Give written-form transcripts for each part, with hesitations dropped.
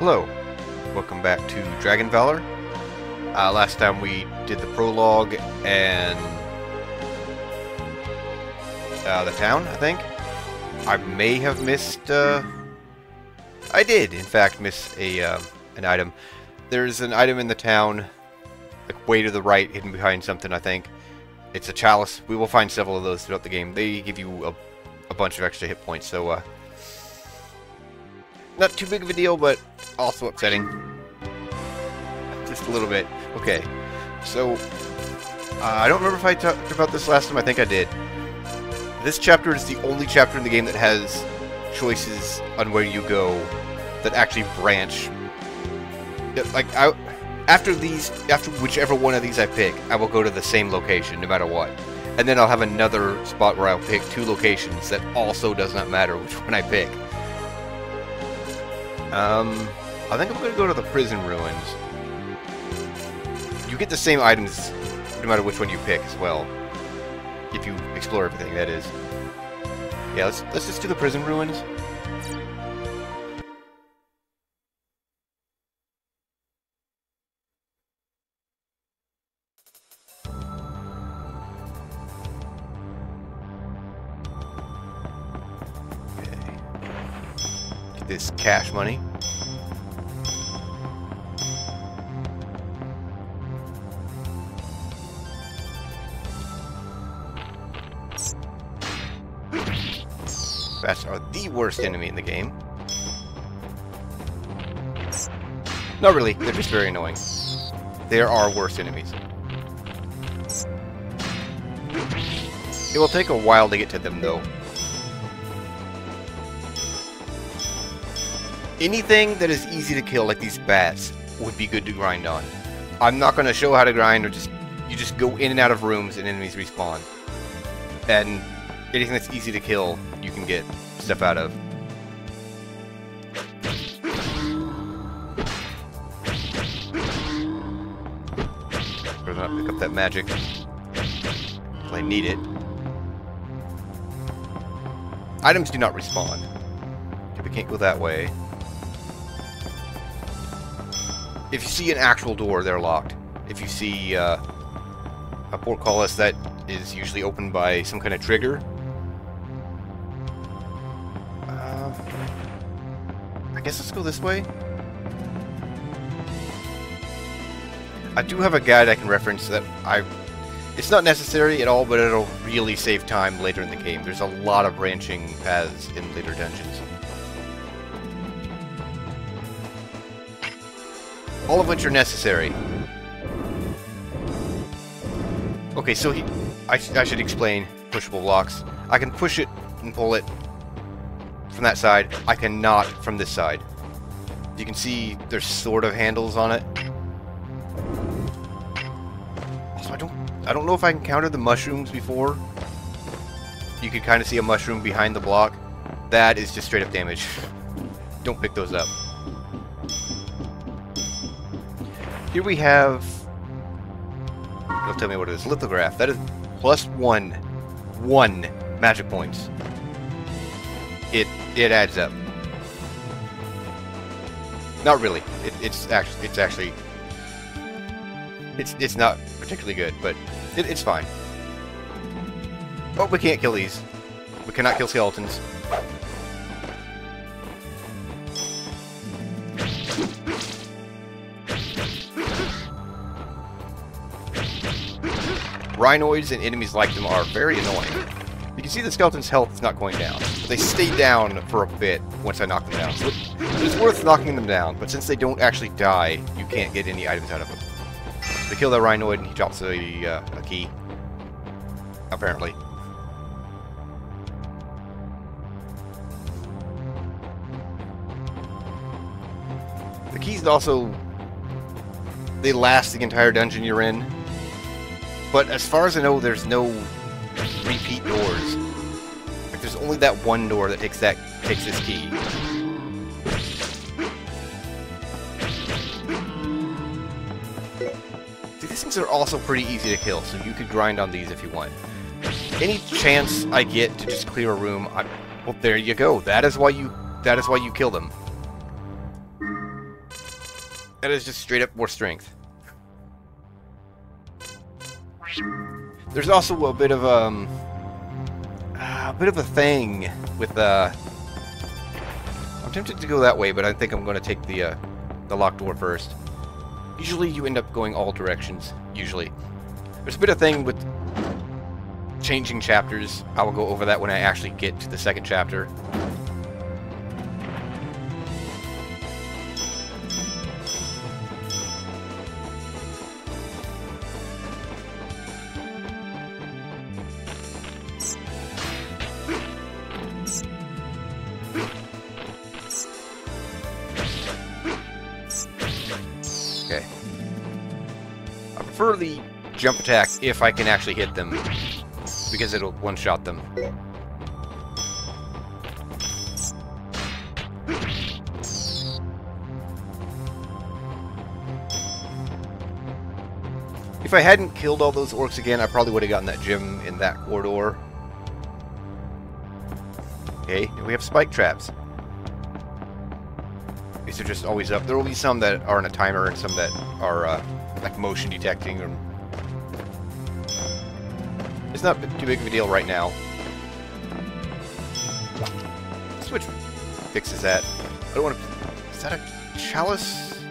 Hello, welcome back to Dragon Valor. Last time we did the prologue and the town, I think. I may have missed, I did, in fact, miss an item. There's an item in the town, like way to the right, hidden behind something, I think. It's a chalice. We will find several of those throughout the game. They give you a bunch of extra hit points, so, not too big of a deal, but also upsetting. Just a little bit. Okay, so I don't remember if I talked about this last time. I think I did. This chapter is the only chapter in the game that has choices on where you go that actually branch. Like, after whichever one of these I pick, I will go to the same location, no matter what. And then I'll have another spot where I'll pick two locations that also does not matter which one I pick. I think I'm going to go to the prison ruins. You get the same items no matter which one you pick as well. If you explore everything, that is. Yeah, let's just do the prison ruins. Okay. Get this cash money. Bats are the worst enemy in the game. Not really, they're just very annoying. They are our worst enemies. It will take a while to get to them, though. Anything that is easy to kill, like these bats, would be good to grind on. I'm not going to show how to grind, or you just go in and out of rooms and enemies respawn. And anything that's easy to kill, you can get stuff out of. Better not pick up that magic. I need it. Items do not respawn. Okay, we can't go that way. If you see an actual door, they're locked. If you see a portcullis that is usually opened by some kind of trigger, I guess let's go this way. I do have a guide I can reference that it's not necessary at all, but it'll really save time later in the game. There's a lot of branching paths in later dungeons. All of which are necessary. Okay, so I should explain pushable blocks. I can push it and pull it from that side. I cannot from this side. You can see there's sort of handles on it. Also, I don't know if I encountered the mushrooms before. You could kind of see a mushroom behind the block. That is just straight up damage. Don't pick those up. Here we have... Don't tell me what it is. Lithograph. That is plus one magic points. It adds up. Not really. It's not particularly good, but it's fine. Oh, we can't kill these. We cannot kill skeletons. Rhinoids and enemies like them are very annoying. You can see the skeleton's health is not going down. They stay down for a bit once I knock them down. So it's worth knocking them down, but since they don't actually die, you can't get any items out of them. They kill that rhinoid and he drops a key. Apparently. The keys also... they last the entire dungeon you're in. But as far as I know, there's no repeat doors. Like, there's only that one door that takes this key. See, these things are also pretty easy to kill, so you could grind on these if you want. Any chance I get to just clear a room, well, there you go. That is why you kill them. That is just straight up more strength. There's also a bit of a thing with I'm tempted to go that way, but I think I'm going to take the locked door first. Usually you end up going all directions. Usually, there's a bit of thing with changing chapters. I will go over that when I actually get to the second chapter. Okay. I prefer the jump attack if I can actually hit them, because it'll one-shot them. If I hadn't killed all those orcs again, I probably would have gotten that gem in that corridor. Okay, and we have spike traps. These are just always up. There will be some that are on a timer and some that are like motion detecting. Or... It's not too big of a deal right now. Switch fixes that. I don't want to... Is that a chalice?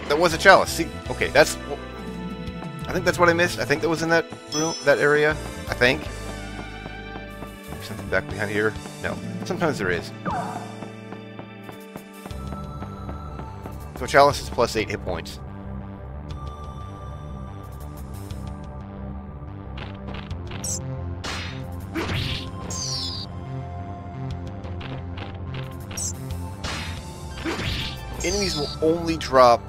That was a chalice. See, okay, that's... I think that's what I missed. I think that was in that room, that area. I think. Something back behind here? No. Sometimes there is. So chalice is plus 8 hit points. Enemies will only drop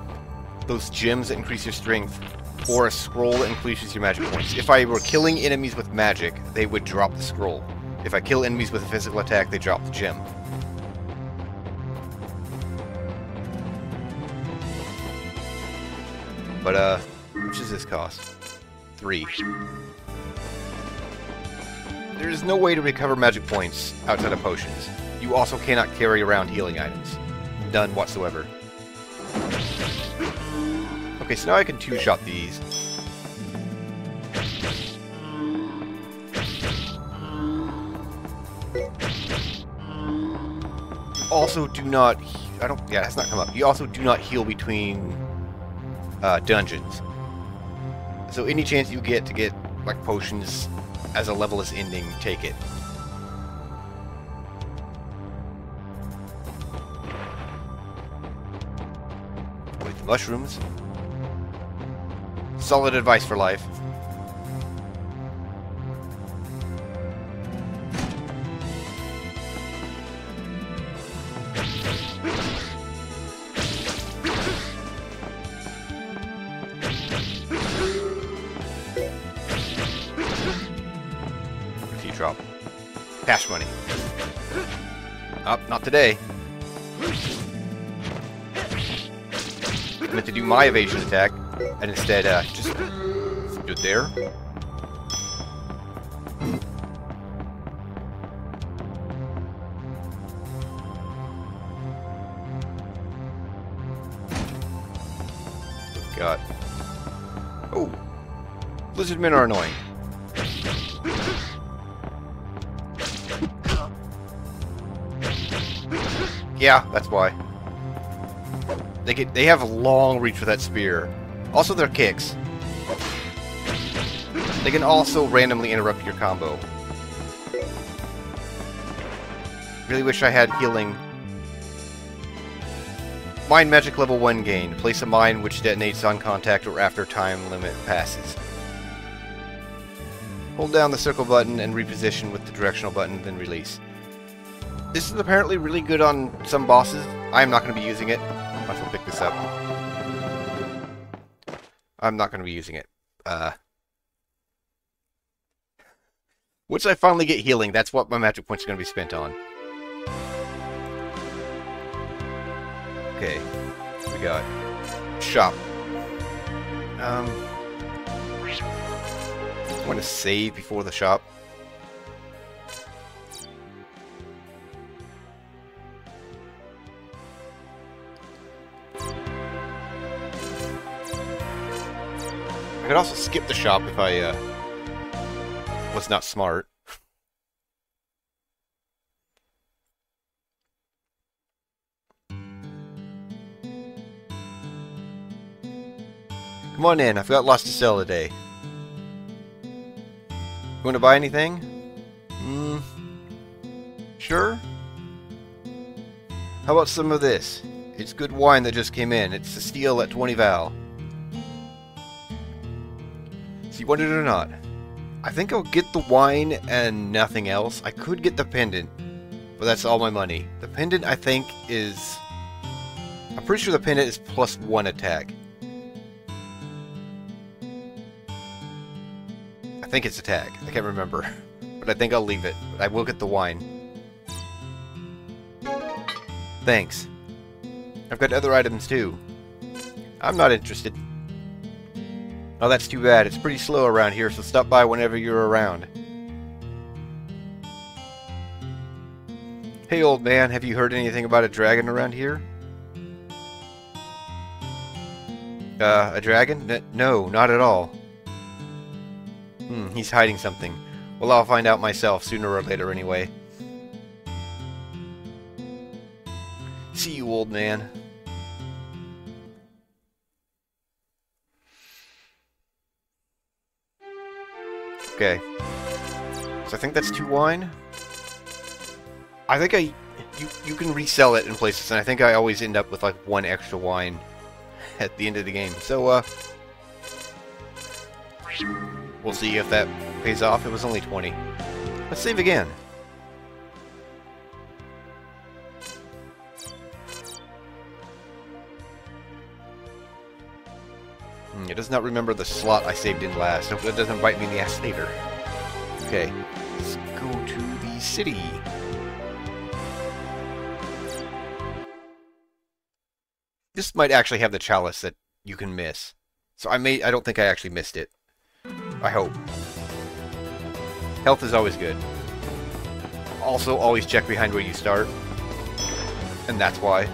those gems that increase your strength, or a scroll that increases your magic points. If I were killing enemies with magic, they would drop the scroll. If I kill enemies with a physical attack, they drop the gem. But, how much does this cost? 3. There is no way to recover magic points outside of potions. You also cannot carry around healing items. None whatsoever. Okay, so now I can two-shot these. Also do not... Yeah, that's not come up. You also do not heal between dungeons. So any chance you get to get, like, potions as a level is ending, take it. With mushrooms. Solid advice for life. Drop. Cash money. Oh, not today. I meant to do my evasion attack, and instead, just stood there. God. Oh. Lizard men are annoying. Yeah, that's why. They have a long reach with that spear. Also, their kicks. They can also randomly interrupt your combo. Really wish I had healing. Mine magic level 1 gained. Place a mine which detonates on contact or after time limit passes. Hold down the circle button and reposition with the directional button, then release. This is apparently really good on some bosses. I am not going to be using it. Might as well pick this up. I'm not going to be using it. Once I finally get healing, that's what my magic points are going to be spent on. Okay. We got shop. I want to save before the shop. I could also skip the shop if I was not smart. Come on in, I've got lots to sell today. You want to buy anything? Sure? How about some of this? It's good wine that just came in. It's a steal at 20 val. So you want it or not? I think I'll get the wine and nothing else. I could get the pendant, but that's all my money. The pendant, I think, is... I'm pretty sure the pendant is +1 attack. I think it's attack. I can't remember. But I think I'll leave it. I will get the wine. Thanks. I've got other items too. I'm not interested. Oh, that's too bad. It's pretty slow around here, so stop by whenever you're around. Hey, old man, have you heard anything about a dragon around here? A dragon? No, not at all. He's hiding something. Well, I'll find out myself sooner or later anyway. See you, old man. Okay. So I think that's 2 wine. I think you can resell it in places, and I think I always end up with like 1 extra wine at the end of the game. So we'll see if that pays off. It was only 20. Let's save again. It does not remember the slot I saved in last. Hope that doesn't bite me in the ass later. Okay, let's go to the city. This might actually have the chalice that you can miss. So I don't think I actually missed it. I hope. Health is always good. Also, always check behind where you start. And that's why.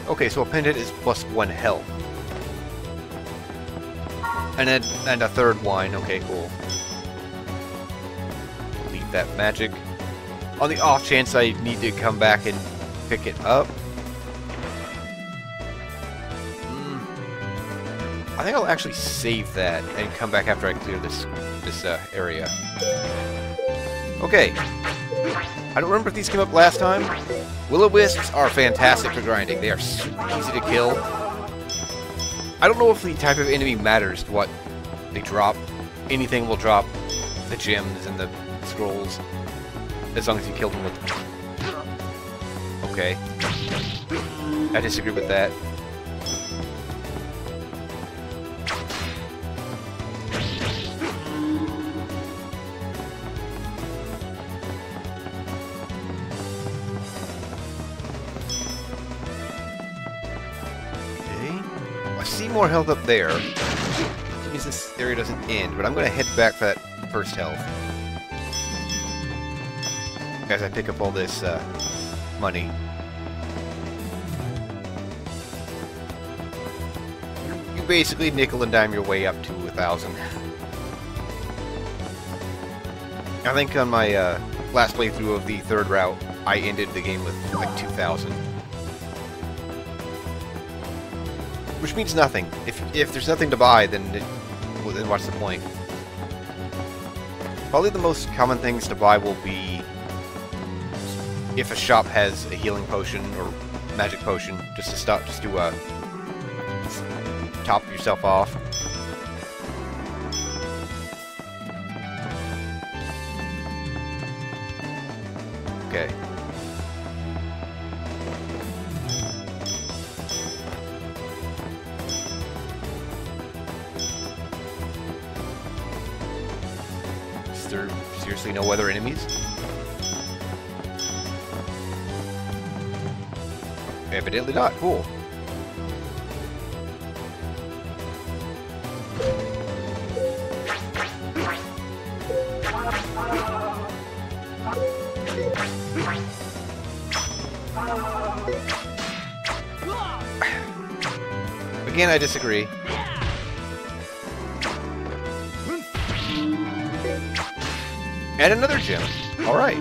Okay, so a pendant is +1 health. And a 3rd wine. Okay, cool. Delete that magic. On the off chance I need to come back and pick it up. I think I'll actually save that and come back after I clear this area. Okay. I don't remember if these came up last time. Will-o-wisps are fantastic for grinding. They are super easy to kill. I don't know if the type of enemy matters to what they drop. Anything will drop the gems and the scrolls, as long as you kill them with them. Okay. I disagree with that. More health up there. Which means this area doesn't end, but I'm going to head back for that first health. As I pick up all this money. You basically nickel and dime your way up to 1,000. I think on my last playthrough of the 3rd route, I ended the game with like 2,000. Which means nothing. If there's nothing to buy, then what's the point? Probably the most common things to buy will be if a shop has a healing potion or magic potion, just to top yourself off. Okay. There seriously no other enemies? Evidently not. Cool. Again, I disagree. And another gem. Alright.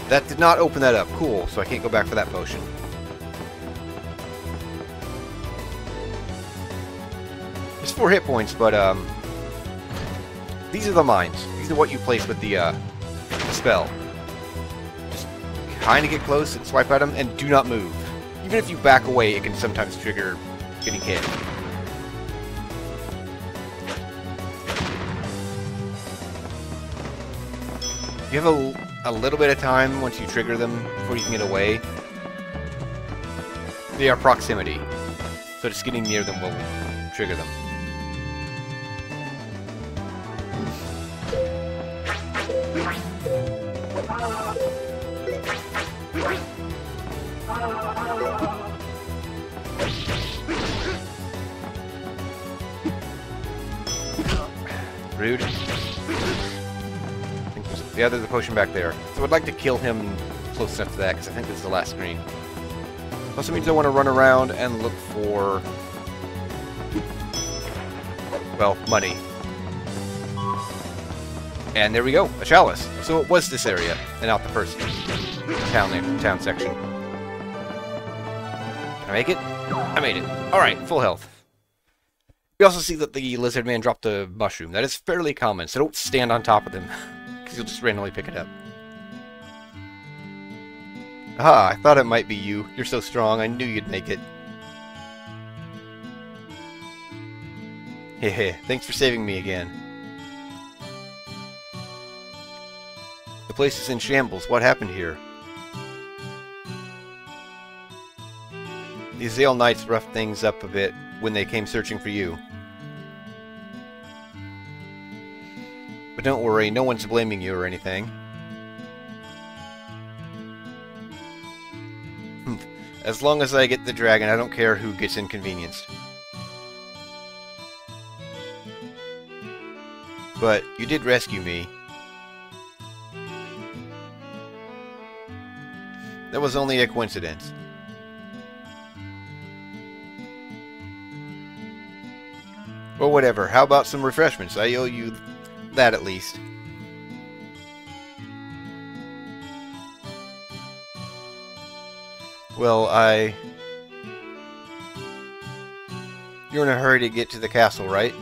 That did not open that up. Cool, so I can't go back for that potion. There's 4 hit points, but these are the mines. These are what you place with the spell. Just kind of get close and swipe at them, and do not move. Even if you back away, it can sometimes trigger getting hit. You have a little bit of time once you trigger them before you can get away. They are proximity, so just getting near them will trigger them. Rude. Yeah, there's a potion back there. So I'd like to kill him close enough to that, because I think this is the last screen. Also means I want to run around and look for... well, money. And there we go, a chalice. So it was this area, and not the first town section. Can I make it? I made it. Alright, full health. We also see that the lizard man dropped a mushroom. That is fairly common, so don't stand on top of them. You'll just randomly pick it up. Aha, I thought it might be you. You're so strong, I knew you'd make it. Hehe, thanks for saving me again. The place is in shambles. What happened here? The Azale Knights roughed things up a bit when they came searching for you. But don't worry, no one's blaming you or anything. As long as I get the dragon, I don't care who gets inconvenienced. But you did rescue me. That was only a coincidence. Well, whatever. How about some refreshments? I owe you that at least. Well, you're in a hurry to get to the castle, right?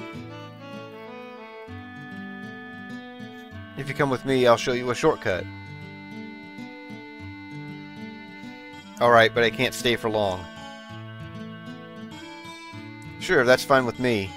If you come with me, I'll show you a shortcut. Alright, but I can't stay for long. Sure, that's fine with me.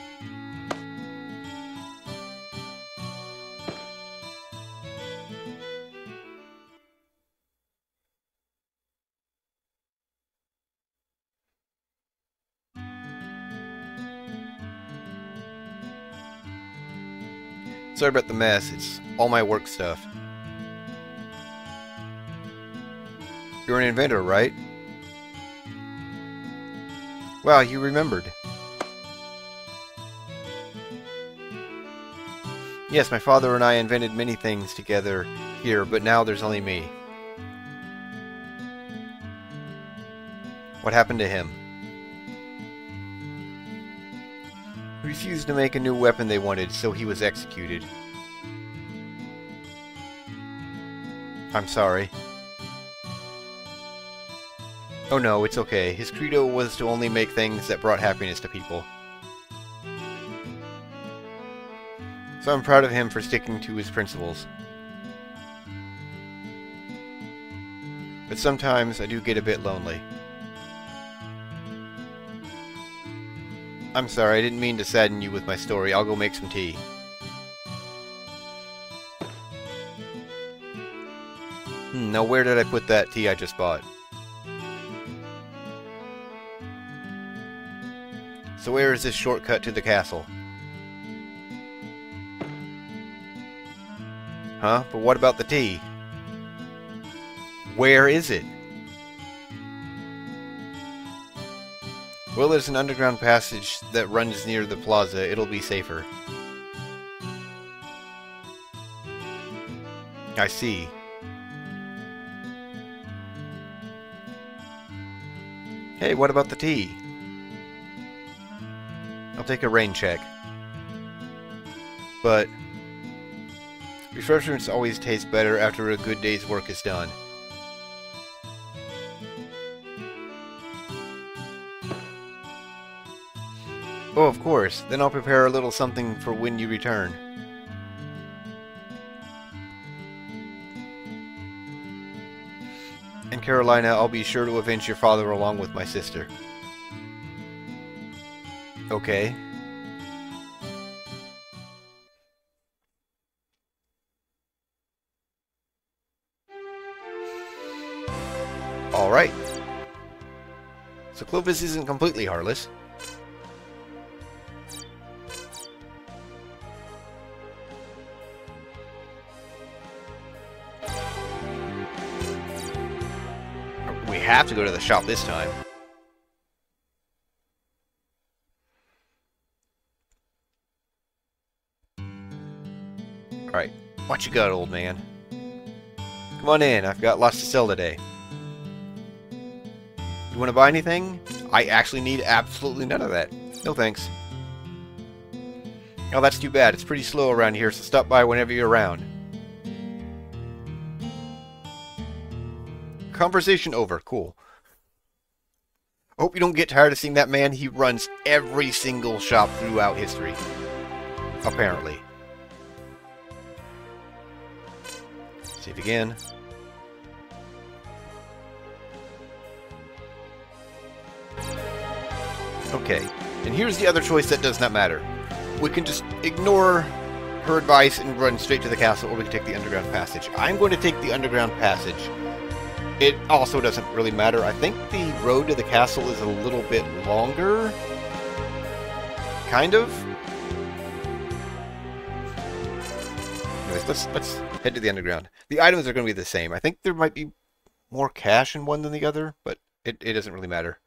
Sorry about the mess, it's all my work stuff. You're an inventor, right? Wow, you remembered. Yes, my father and I invented many things together here, but now there's only me. What happened to him? He refused to make a new weapon they wanted, so he was executed. I'm sorry. Oh no, it's okay. His credo was to only make things that brought happiness to people. So I'm proud of him for sticking to his principles. But sometimes I do get a bit lonely. I'm sorry, I didn't mean to sadden you with my story. I'll go make some tea. Now where did I put that tea I just bought? So where is this shortcut to the castle? Huh? But what about the tea? Where is it? Well, there's an underground passage that runs near the plaza. It'll be safer. I see. Hey, what about the tea? I'll take a rain check. But refreshments always taste better after a good day's work is done. Oh, of course. Then I'll prepare a little something for when you return. And Carolina, I'll be sure to avenge your father along with my sister. Okay. Alright. So Clovis isn't completely heartless. We have to go to the shop this time. Alright, what you got, old man? Come on in, I've got lots to sell today. You want to buy anything? I actually need absolutely none of that. No thanks. Oh, that's too bad. It's pretty slow around here, so stop by whenever you're around. Conversation over. Cool. Hope you don't get tired of seeing that man. He runs every single shop throughout history. Apparently. Save again. Okay, and here's the other choice that does not matter. We can just ignore her advice and run straight to the castle, or we can take the underground passage. I'm going to take the underground passage. It also doesn't really matter. I think the road to the castle is a little bit longer. Kind of. Anyways, let's head to the underground. The items are going to be the same. I think there might be more cash in one than the other, but it doesn't really matter.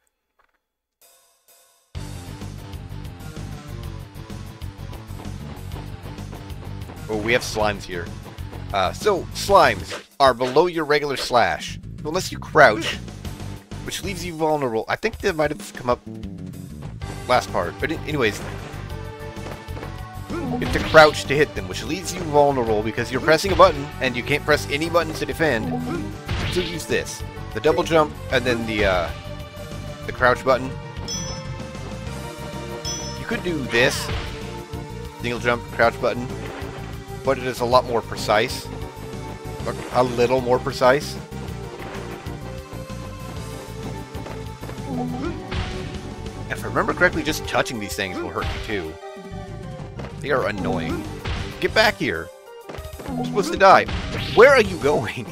Oh, we have slimes here. So, slimes are below your regular slash. Unless you crouch, which leaves you vulnerable. I think that might have come up last part. But anyways, you have to crouch to hit them, which leaves you vulnerable because you're pressing a button, and you can't press any buttons to defend. So use this. The double jump, and then the crouch button. You could do this. Single jump, crouch button. But it is a lot more precise. A little more precise. If I remember correctly, just touching these things will hurt you too. They are annoying. Get back here. You're supposed to die. Where are you going?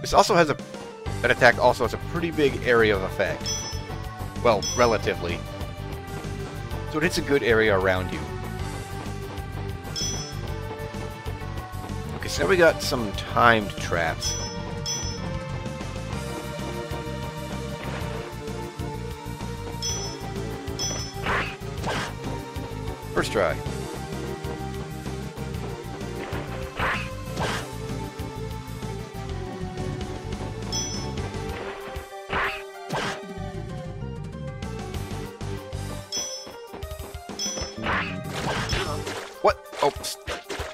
This also has that attack also has a pretty big area of effect. Well, relatively. So it hits a good area around you. Okay, so now we got some timed traps. First try. What? Oh,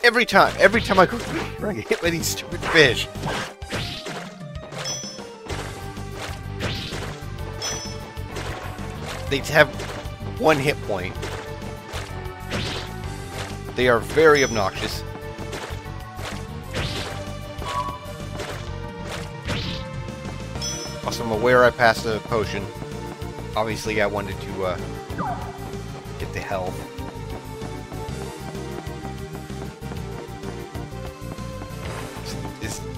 every time I go through, I get hit by these stupid fish. They have one hit point. They are very obnoxious. Also, I'm aware I passed a potion. Obviously, I wanted to get the health.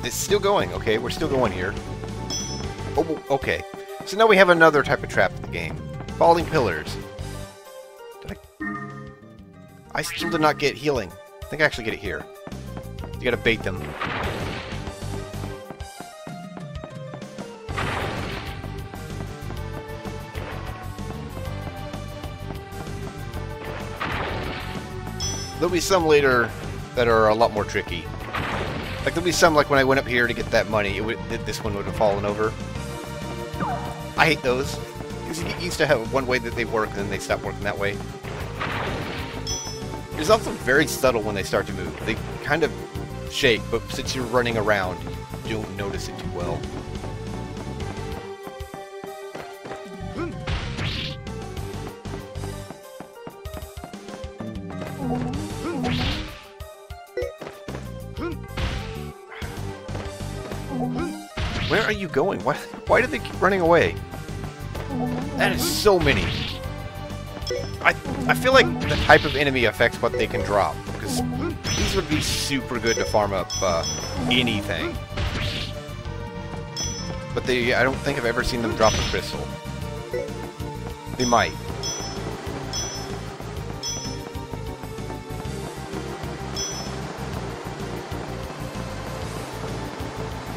It's still going. Okay, we're still going here. Oh, okay. So now we have another type of trap in the game. Falling pillars. I still did not get healing. I think I actually get it here. You gotta bait them. There'll be some later that are a lot more tricky. Like, there'll be some, like, when I went up here to get that money, this one would have fallen over. I hate those. Because you used to have one way that they work, and then they stop working that way. It's also very subtle when they start to move. They kind of shake, but since you're running around, you don't notice it too well. Where are you going? Why did they keep running away? That is so many. I feel like the type of enemy affects what they can drop, because these would be super good to farm up anything. But I don't think I've ever seen them drop a crystal. They might.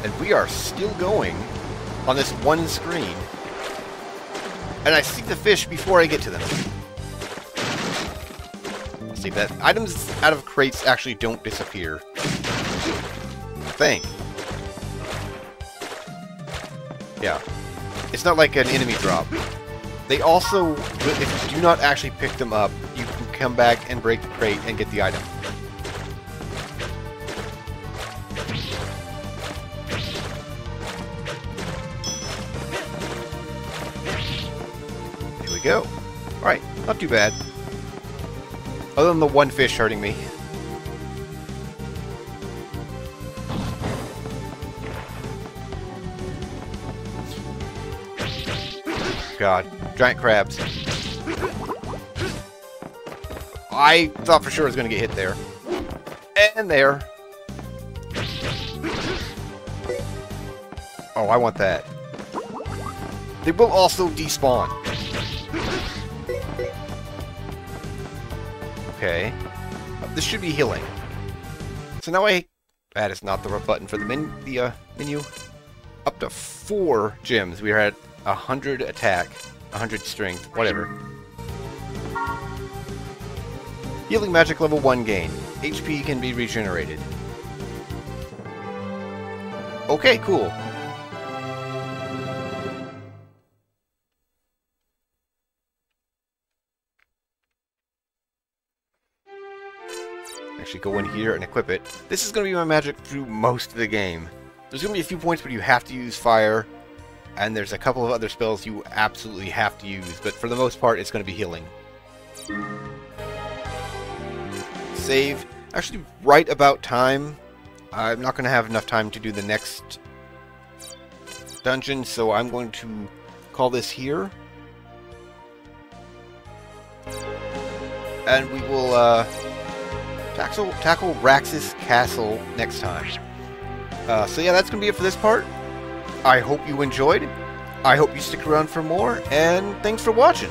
And we are still going on this one screen. And I see the fish before I get to them. Let's see that. Items out of crates actually don't disappear. I think. Yeah. It's not like an enemy drop. They also, if you do not actually pick them up, you can come back and break the crate and get the item. Go. Alright, not too bad. Other than the one fish hurting me. God, giant crabs. I thought for sure I was going to get hit there. And there. Oh, I want that. They will also despawn. Okay. This should be healing. So now that is not the right button for the menu. Up to 4 gems. We are at 100 attack, 100 strength, whatever. Healing magic level 1 gain. HP can be regenerated. Okay, cool. Actually go in here and equip it. This is going to be my magic through most of the game. There's going to be a few points where you have to use fire, and there's a couple of other spells you absolutely have to use, but for the most part it's going to be healing. Save. Actually, right about time. I'm not going to have enough time to do the next dungeon, so I'm going to call this here. And we will, tackle Raxus Castle next time. So yeah, that's going to be it for this part. I hope you enjoyed. I hope you stick around for more, and thanks for watching.